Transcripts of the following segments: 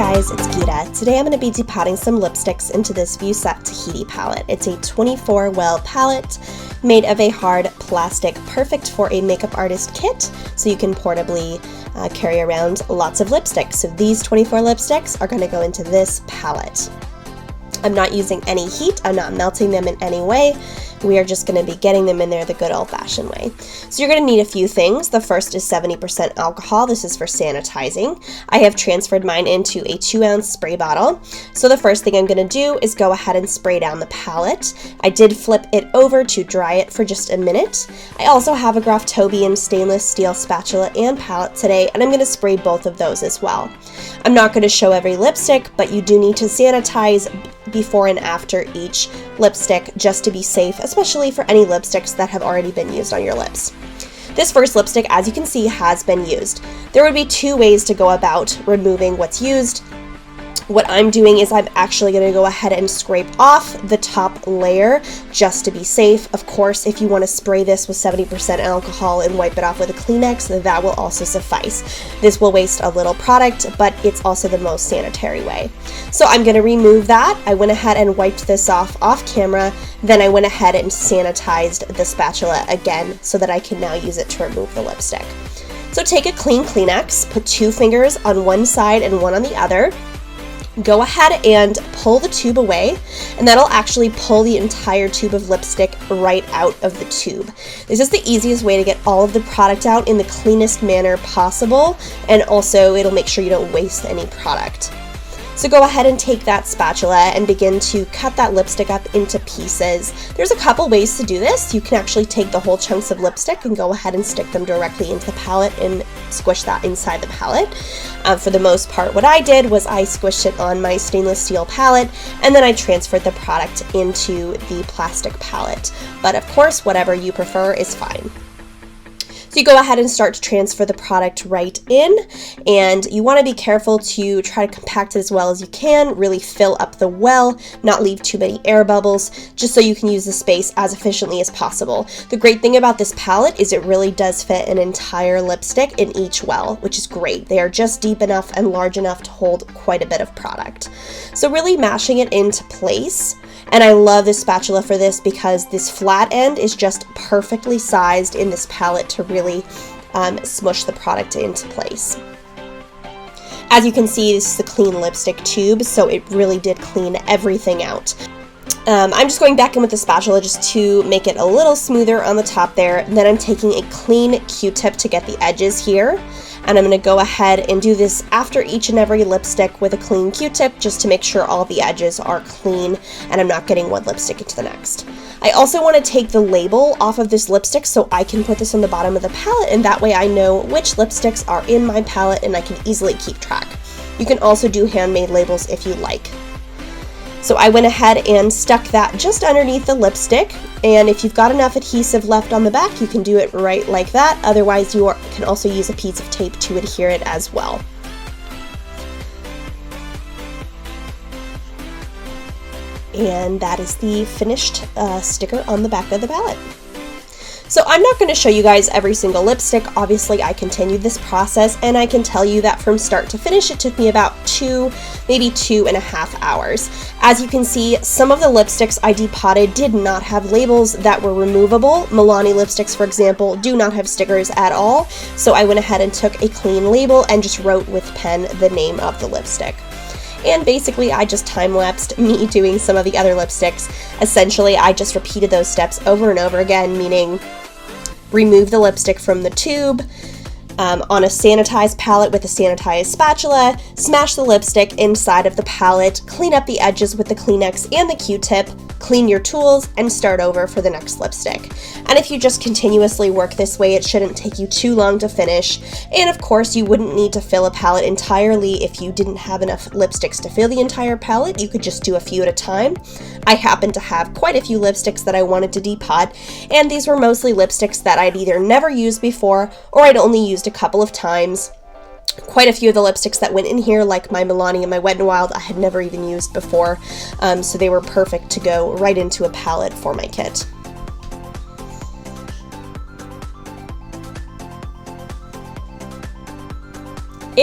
guys, it's Gita. Today I'm going to be depotting some lipsticks into this View Set Tahiti palette. It's a 24 well palette made of a hard plastic, perfect for a makeup artist kit, so you can portably carry around lots of lipsticks. So these 24 lipsticks are going to go into this palette. I'm not using any heat, I'm not melting them in any way. We are just going to be getting them in there the good old-fashioned way. So you're going to need a few things. The first is 70% alcohol. This is for sanitizing. I have transferred mine into a 2-ounce spray bottle. So the first thing I'm going to do is go ahead and spray down the palette. I did flip it over to dry it for just a minute. I also have a Graftobian stainless steel spatula and palette today, and I'm going to spray both of those as well. I'm not going to show every lipstick, but you do need to sanitize before and after each lipstick just to be safe, especially for any lipsticks that have already been used on your lips. This first lipstick, as you can see, has been used. There would be two ways to go about removing what's used. What I'm doing is I'm actually going to go ahead and scrape off the top layer just to be safe. Of course, if you want to spray this with 70% alcohol and wipe it off with a Kleenex, that will also suffice. This will waste a little product, but it's also the most sanitary way. So I'm going to remove that. I went ahead and wiped this off camera. Then I went ahead and sanitized the spatula again so that I can now use it to remove the lipstick. So take a clean Kleenex, put 2 fingers on one side and one on the other. Go ahead and pull the tube away, and that'll actually pull the entire tube of lipstick right out of the tube. This is the easiest way to get all of the product out in the cleanest manner possible, and also it'll make sure you don't waste any product. So go ahead and take that spatula and begin to cut that lipstick up into pieces. There's a couple ways to do this. You can actually take the whole chunks of lipstick and go ahead and stick them directly into the palette and squish that inside the palette. For the most part, what I did was I squished it on my stainless steel palette, and then I transferred the product into the plastic palette. But of course, whatever you prefer is fine. So you go ahead and start to transfer the product right in, and you want to be careful to try to compact it as well as you can, really fill up the well, not leave too many air bubbles, just so you can use the space as efficiently as possible. The great thing about this palette is it really does fit an entire lipstick in each well, which is great. They are just deep enough and large enough to hold quite a bit of product. So really mashing it into place. And I love this spatula for this because this flat end is just perfectly sized in this palette to really smush the product into place. As you can see, this is the clean lipstick tube, so it really did clean everything out. I'm just going back in with the spatula just to make it a little smoother on the top there. And then I'm taking a clean Q-tip to get the edges here. And I'm going to go ahead and do this after each and every lipstick with a clean Q-tip just to make sure all the edges are clean and I'm not getting one lipstick into the next. I also want to take the label off of this lipstick so I can put this on the bottom of the palette, and that way I know which lipsticks are in my palette and I can easily keep track. You can also do handmade labels if you like. So I went ahead and stuck that just underneath the lipstick, and if you've got enough adhesive left on the back, you can do it right like that. Otherwise, you can also use a piece of tape to adhere it as well. And that is the finished sticker on the back of the palette. So I'm not going to show you guys every single lipstick. Obviously, I continued this process, and I can tell you that from start to finish, it took me about 2, maybe 2.5 hours. As you can see, some of the lipsticks I depotted did not have labels that were removable. Milani lipsticks, for example, do not have stickers at all. So I went ahead and took a clean label and just wrote with pen the name of the lipstick. And basically, I just time-lapsed me doing some of the other lipsticks. Essentially, I just repeated those steps over and over again, meaning remove the lipstick from the tube, on a sanitized palette with a sanitized spatula, smash the lipstick inside of the palette, clean up the edges with the Kleenex and the Q-tip, clean your tools, and start over for the next lipstick. And if you just continuously work this way, it shouldn't take you too long to finish. And of course, you wouldn't need to fill a palette entirely if you didn't have enough lipsticks to fill the entire palette. You could just do a few at a time. I happen to have quite a few lipsticks that I wanted to depot, and these were mostly lipsticks that I'd either never used before or I'd only used a couple of times. Quite a few of the lipsticks that went in here, like my Milani and my Wet n Wild, I had never even used before, so they were perfect to go right into a palette for my kit.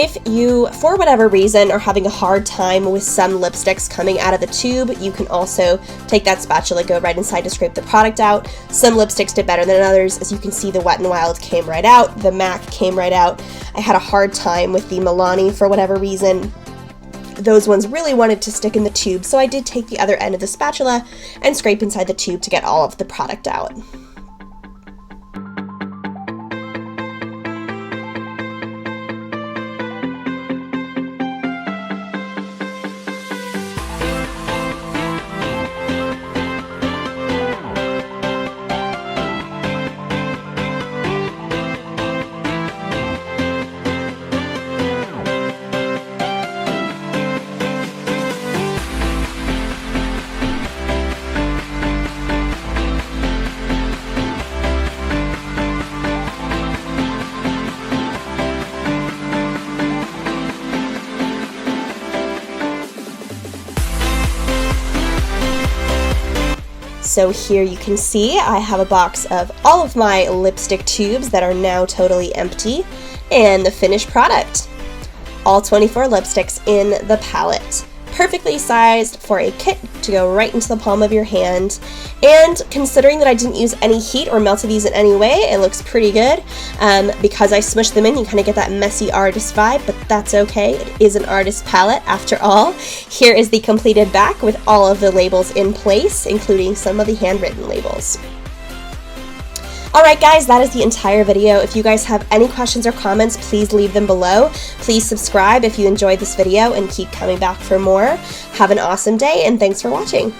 If you, for whatever reason, are having a hard time with some lipsticks coming out of the tube, you can also take that spatula, go right inside to scrape the product out. Some lipsticks did better than others. As you can see, the Wet n Wild came right out, the MAC came right out. I had a hard time with the Milani for whatever reason. Those ones really wanted to stick in the tube, so I did take the other end of the spatula and scrape inside the tube to get all of the product out. So here you can see I have a box of all of my lipstick tubes that are now totally empty, and the finished product. All 24 lipsticks in the palette. Perfectly sized for a kit to go right into the palm of your hand. And considering that I didn't use any heat or melted these in any way, it looks pretty good. Because I smushed them in, you kind of get that messy artist vibe, but that's okay. It is an artist palette after all. Here is the completed back with all of the labels in place, including some of the handwritten labels. Alright guys, that is the entire video. If you guys have any questions or comments, please leave them below. Please subscribe if you enjoyed this video and keep coming back for more. Have an awesome day and thanks for watching.